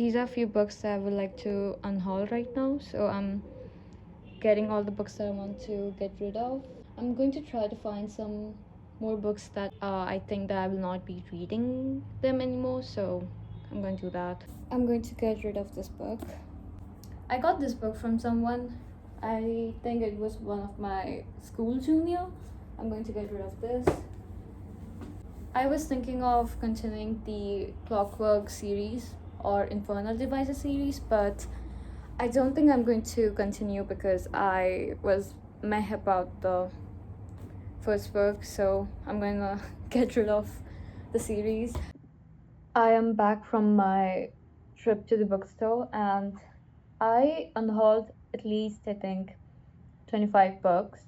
these are a few books that I would like to unhaul right now. So I'm getting all the books that I want to get rid of. I'm going to try to find some more books that I think that I will not be reading them anymore. So I'm going to do that. I'm going to get rid of this book. I got this book from someone. I think it was one of my school junior. I'm going to get rid of this. I was thinking of continuing the Clockwork series or Infernal Devices series, but I don't think I'm going to continue because I was meh about the first book, so I'm gonna get rid of the series. I am back from my trip to the bookstore and I unhauled at least, I think, 25 books.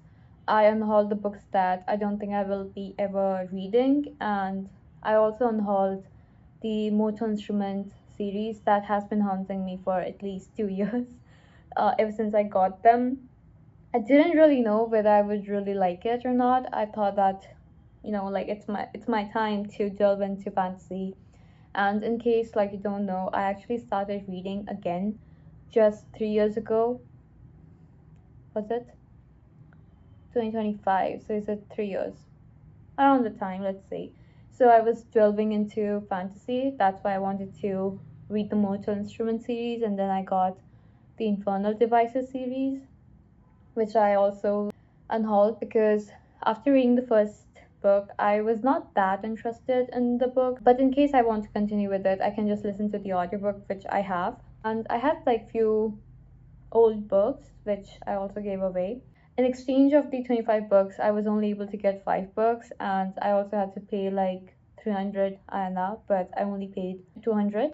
I unhauled the books that I don't think I will be ever reading, and I also unhauled the Motor Instrument series that has been haunting me for at least 2 years, ever since I got them. I didn't really know whether I would really like it or not. I thought that, like it's my time to delve into fantasy. And in case like you don't know, I actually started reading again just 3 years ago. Was it 2025? So is it 3 years? Around the time, let's say. So I was delving into fantasy. That's why I wanted to read the Mortal Instrument series, and then I got the Infernal Devices series, which I also unhauled because after reading the first book, I was not that interested in the book. But in case I want to continue with it, I can just listen to the audiobook, which I have. And I had like few old books, which I also gave away. In exchange of the 25 books, I was only able to get 5 books, and I also had to pay like 300 INR, but I only paid 200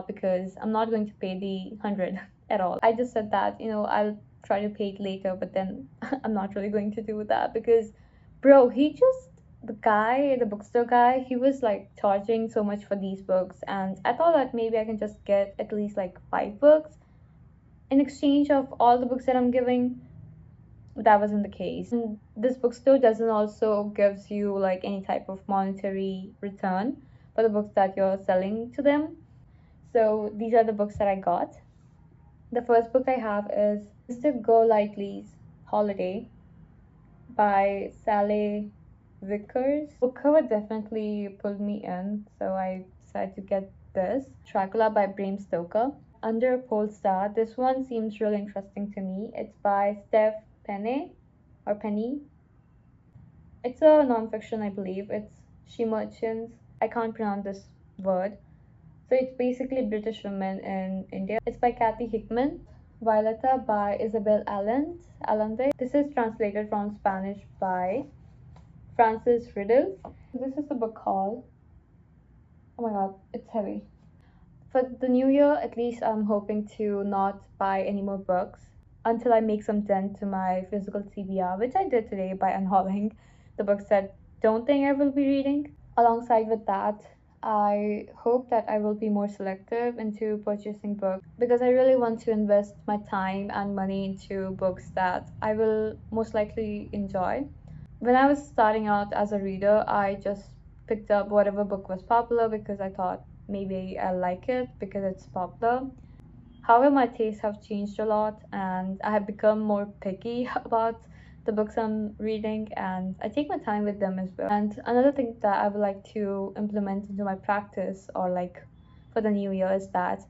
because I'm not going to pay the 100 at all. I just said that, I'll try to pay it later, but then I'm not really going to do that because, bro, the bookstore guy, he was like charging so much for these books, and I thought that maybe I can just get at least like 5 books in exchange of all the books that I'm giving. That wasn't the case. And this bookstore doesn't also gives you like any type of monetary return for the books that you're selling to them. So these are the books that I got. The first book I have is Mr. Golightly's Holiday by Sally Vickers. Book cover definitely pulled me in, so I decided to get this. Dracula by Bram Stoker. Under a Pole Star. This one seems really interesting to me. It's by Steph Penny or Penny. It's a non-fiction, I believe. It's She Merchants. I can't pronounce this word. So it's basically British women in India. It's by Kathy Hickman. Violeta by Isabel Allende. This is translated from Spanish by Francis Riddle. This is the book called. Oh my god, it's heavy. For the new year, at least I'm hoping to not buy any more books until I make some dent to my physical TBR, which I did today by unhauling the books that don't think I will be reading. Alongside with that, I hope that I will be more selective into purchasing books because I really want to invest my time and money into books that I will most likely enjoy. When I was starting out as a reader, I just picked up whatever book was popular because I thought maybe I like it because it's popular. However, my tastes have changed a lot and I have become more picky about the books I'm reading and I take my time with them as well. And another thing that I would like to implement into my practice or like for the new year is that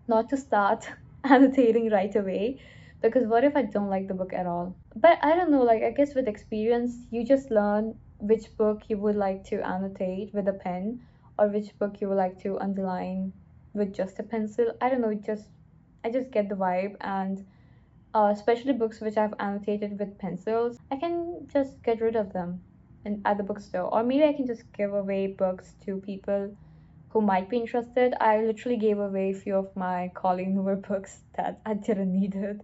not to start annotating right away because what if I don't like the book at all? But I don't know, like I guess with experience, you just learn which book you would like to annotate with a pen or which book you would like to underline with just a pencil. I don't know, I just get the vibe and especially books which I've annotated with pencils, I can just get rid of them at the bookstore or maybe I can just give away books to people who might be interested. I literally gave away a few of my Colleen Hoover books that I didn't need it.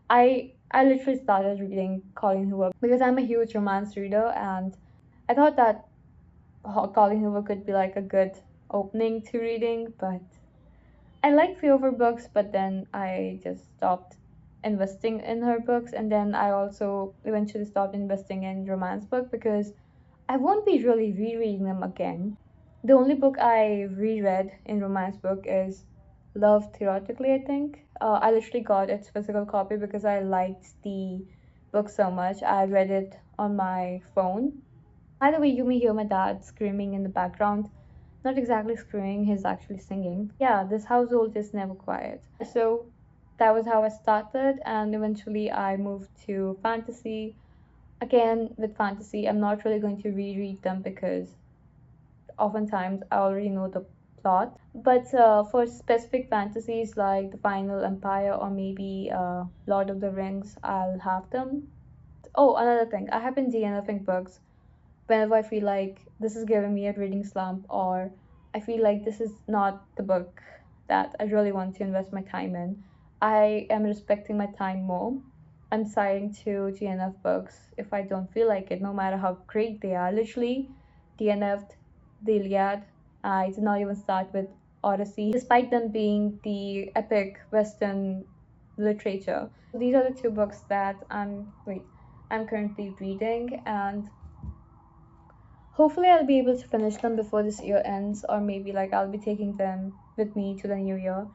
I literally started reading Colleen Hoover because I'm a huge romance reader and I thought that Colleen Hoover could be like a good opening to reading, but I like few of her books, but then I just stopped investing in her books and then I also eventually stopped investing in romance book because I won't be really rereading them again. The only book I reread in romance book is love theoretically, I think. I literally got its physical copy because I liked the book so much. I read it on my phone. By the way, you may hear my dad screaming in the background. Not exactly screaming, he's actually singing. Yeah, this household is never quiet. So that was how I started, and eventually I moved to fantasy. Again, with fantasy, I'm not really going to reread them because oftentimes I already know the plot. But for specific fantasies like the Final Empire or maybe Lord of the Rings, I'll have them. Oh, another thing, I have been DNFing books whenever I feel like this is giving me a reading slump, or I feel like this is not the book that I really want to invest my time in. I am respecting my time more. I'm deciding to DNF books if I don't feel like it, no matter how great they are. Literally, DNF'd the Iliad. I did not even start with Odyssey, despite them being the epic Western literature. These are the two books that I'm currently reading, and hopefully, I'll be able to finish them before this year ends, or maybe like I'll be taking them with me to the new year.